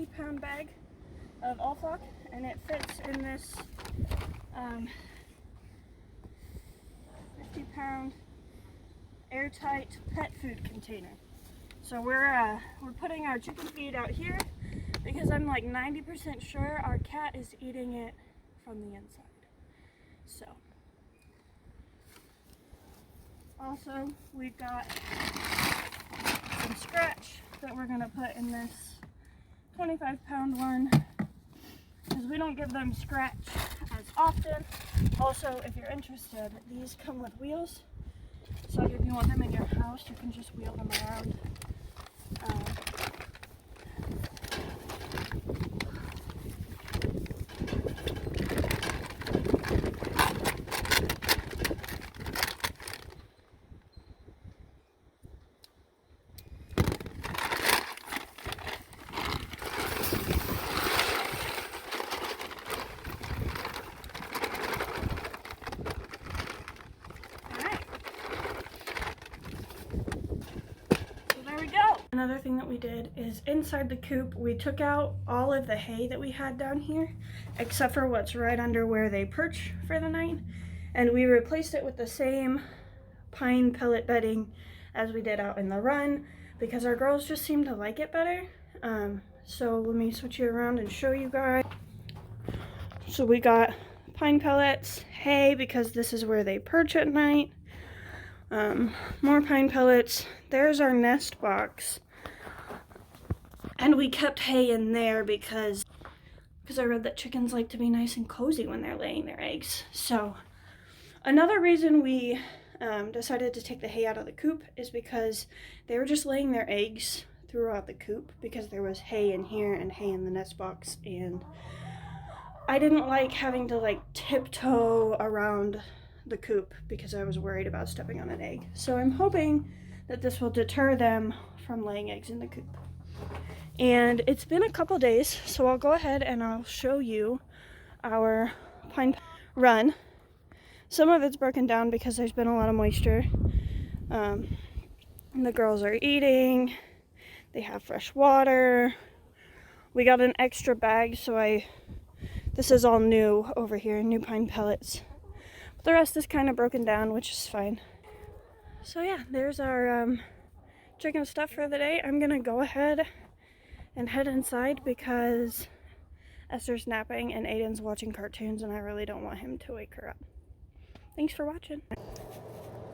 50-pound bag of all-flock, and it fits in this 50-pound airtight pet food container. So we're putting our chicken feed out here because I'm like 90% sure our cat is eating it from the inside. So also we've got some scratch that we're gonna put in this 25-pound one because we don't give them scratch as often. Also, if you're interested, these come with wheels, so if you want them in your house, you can just wheel them around. Another thing that we did is inside the coop, we took out all of the hay that we had down here, except for what's right under where they perch for the night, and we replaced it with the same pine pellet bedding as we did out in the run because our girls just seem to like it better. So let me switch you around and show you guys. So we got pine pellets, hay because this is where they perch at night, more pine pellets. There's our nest box. And we kept hay in there because I read that chickens like to be nice and cozy when they're laying their eggs. So another reason we decided to take the hay out of the coop is because they were just laying their eggs throughout the coop because there was hay in here and hay in the nest box, and I didn't like having to like tiptoe around the coop because I was worried about stepping on an egg. So I'm hoping that this will deter them from laying eggs in the coop. And it's been a couple days, so I'll go ahead and I'll show you our pine run. Some of it's broken down because there's been a lot of moisture. And the girls are eating. They have fresh water. We got an extra bag, so this is all new over here, new pine pellets. But the rest is kind of broken down, which is fine. So yeah, there's our chicken stuff for the day. I'm gonna go ahead and head inside because Esther's napping and Aiden's watching cartoons and I really don't want him to wake her up. Thanks for watching.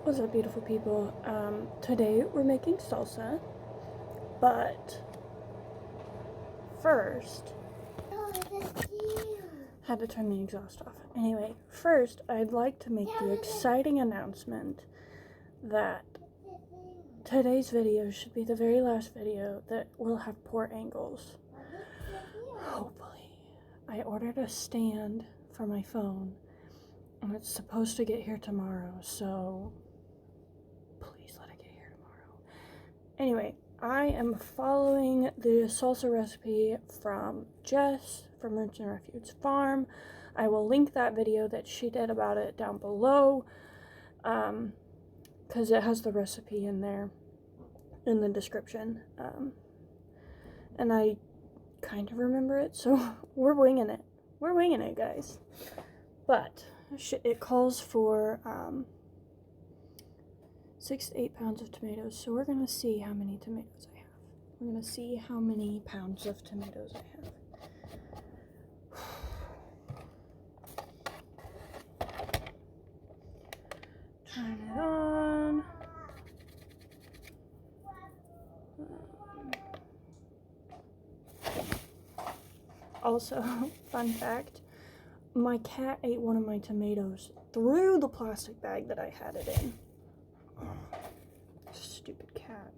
What's up, beautiful people? Today we're making salsa, but first, had to turn the exhaust off. Anyway, first I'd like to make the exciting announcement that today's video should be the very last video that will have poor angles. Hopefully. I ordered a stand for my phone and it's supposed to get here tomorrow, so please let it get here tomorrow. Anyway, I am following the salsa recipe from Jess from Roots and Refuge Farm. I will link that video that she did about it down below, because it has the recipe in there in the description, and I kind of remember it, so we're winging it, guys. But it calls for 6 to 8 pounds of tomatoes, so we're gonna see how many tomatoes I have. We're gonna see how many pounds of tomatoes I have. Turn it on. Also, fun fact, my cat ate one of my tomatoes through the plastic bag that I had it in. Stupid cat.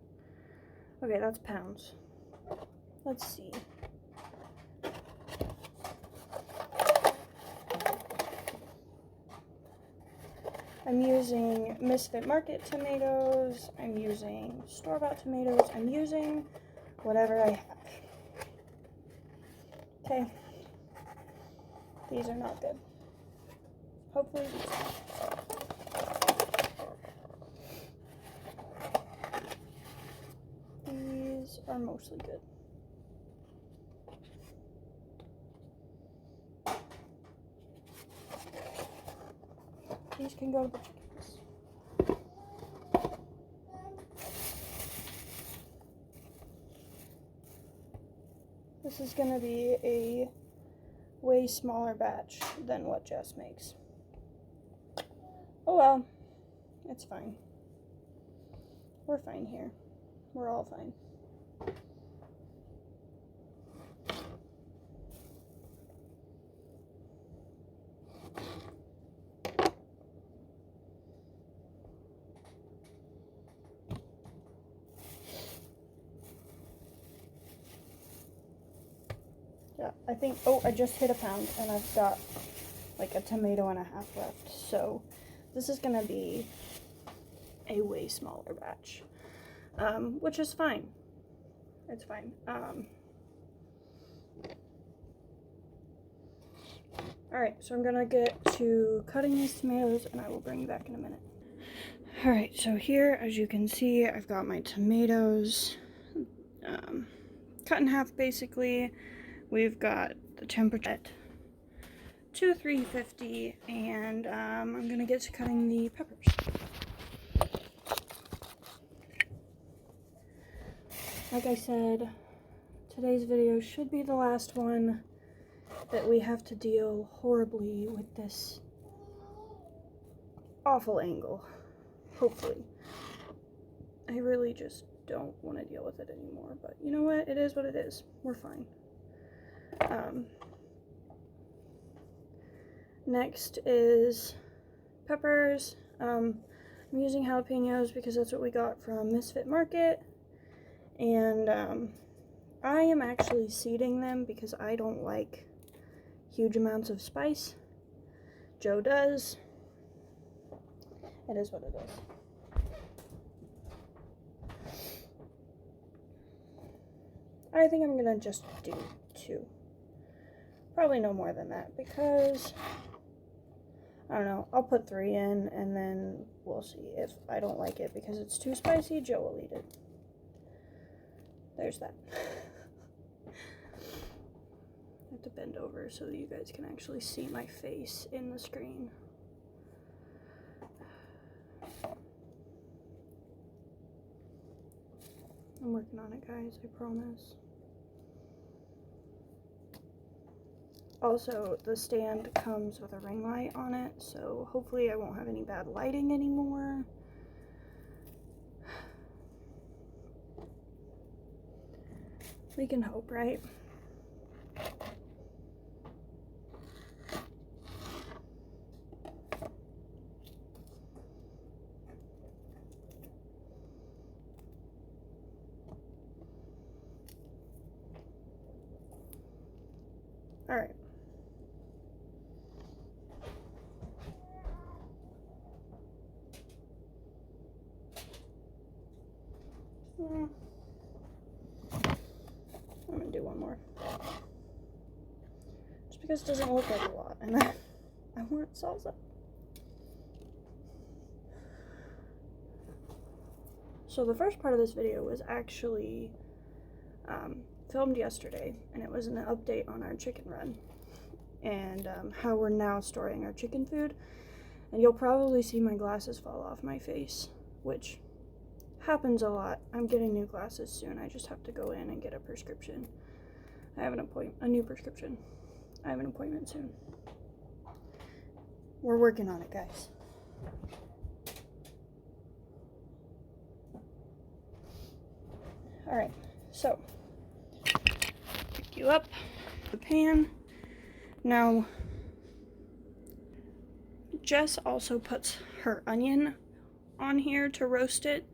Okay, that's pounds. Let's see. I'm using Misfit Market tomatoes, I'm using store-bought tomatoes, I'm using whatever I have. Okay. These are not good. Hopefully these are mostly good. These can go to the chickens. This is going to be a way smaller batch than what Jess makes. Oh well, it's fine. We're fine here. We're all fine. Yeah, I think, oh, I just hit a pound and I've got like a tomato and a half left. So this is gonna be a way smaller batch, which is fine. It's fine. Alright, so I'm gonna get to cutting these tomatoes and I will bring you back in a minute. Alright, so here, as you can see, I've got my tomatoes cut in half basically. We've got the temperature at 350, and I'm gonna get to cutting the peppers. Like I said, today's video should be the last one that we have to deal horribly with this awful angle. Hopefully. I really just don't want to deal with it anymore, but you know what? It is what it is. We're fine. Next is peppers. I'm using jalapenos because that's what we got from Misfit Market, and I am actually seeding them because I don't like huge amounts of spice. Joe does. It is what it is. I think I'm gonna just do 2. Probably no more than that because, I don't know, I'll put 3 in and then we'll see. If I don't like it because it's too spicy, Joe will eat it. There's that. I have to bend over so that you guys can actually see my face in the screen. I'm working on it, guys, I promise. Also, the stand comes with a ring light on it, so hopefully I won't have any bad lighting anymore. We can hope, right? All right. I'm gonna do one more. Just because it doesn't look like a lot, and I want salsa. So the first part of this video was actually filmed yesterday, and it was an update on our chicken run and how we're now storing our chicken food. And you'll probably see my glasses fall off my face, which happens a lot. I'm getting new glasses soon. I just have to go in and get a prescription. I have a new prescription. I have an appointment soon. We're working on it, guys. Alright, so pick you up the pan. Now, Jess also puts her onion on here to roast it.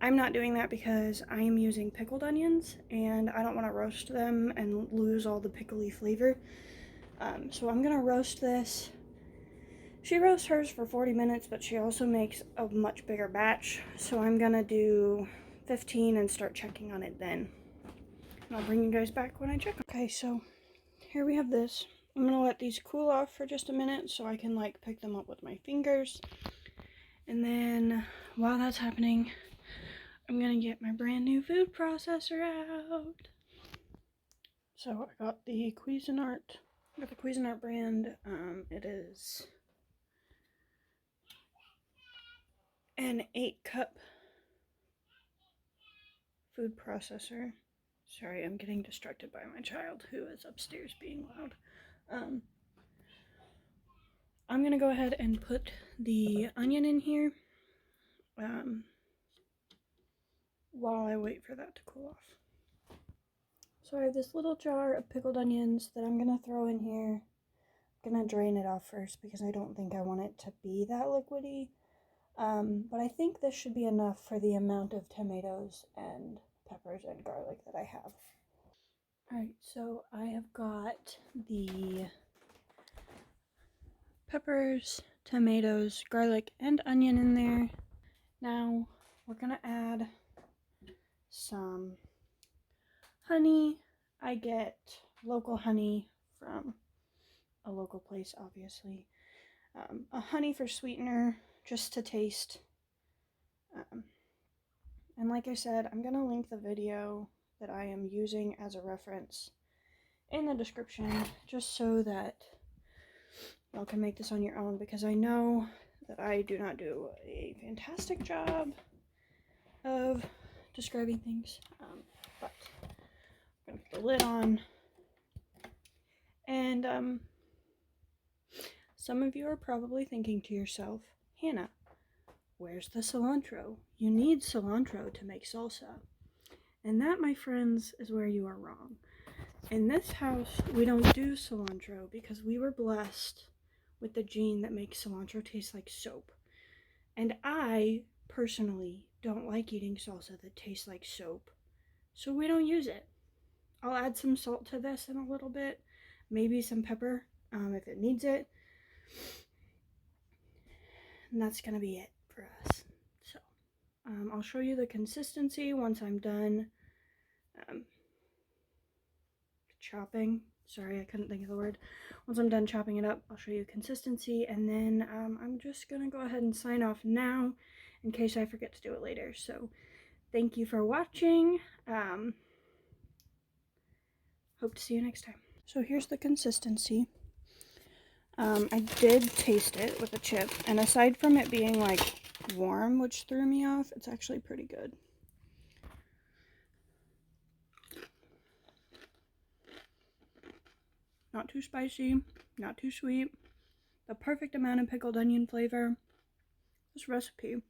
I'm not doing that because I am using pickled onions and I don't want to roast them and lose all the pickly flavor. So I'm gonna roast this. She roasts hers for 40 minutes, but she also makes a much bigger batch. So I'm gonna do 15 and start checking on it then. And I'll bring you guys back when I check. Okay, so here we have this. I'm gonna let these cool off for just a minute so I can like pick them up with my fingers. And then while that's happening, I'm gonna get my brand new food processor out. So I got the Cuisinart brand. It is an 8-cup food processor. Sorry, I'm getting distracted by my child who is upstairs being loud. I'm gonna go ahead and put the onion in here while I wait for that to cool off. So I have this little jar of pickled onions that I'm gonna throw in here. I'm gonna drain it off first because I don't think I want it to be that liquidy. But I think this should be enough for the amount of tomatoes and peppers and garlic that I have. Alright, so I have got the peppers, tomatoes, garlic, and onion in there. Now we're gonna add some honey. I get local honey from a local place, obviously. A honey for sweetener, just to taste. And like I said, I'm gonna link the video that I am using as a reference in the description, just so that y'all can make this on your own, because I know that I do not do a fantastic job of describing things. But I'm gonna put the lid on. And some of you are probably thinking to yourself, Hannah, where's the cilantro? You need cilantro to make salsa. And that, my friends, is where you are wrong. In this house, we don't do cilantro because we were blessed with the gene that makes cilantro taste like soap. And I, personally, don't like eating salsa that tastes like soap, so we don't use it. I'll add some salt to this in a little bit, maybe some pepper if it needs it. And that's gonna be it for us. So I'll show you the consistency once I'm done chopping. Sorry, I couldn't think of the word. Once I'm done chopping it up, I'll show you consistency, and then I'm just gonna go ahead and sign off now in case I forget to do it later. So thank you for watching. Hope to see you next time. So here's the consistency. I did taste it with a chip, and aside from it being like warm, which threw me off, it's actually pretty good. Not too spicy, not too sweet. The perfect amount of pickled onion flavor. This recipe,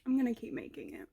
I'm gonna keep making it.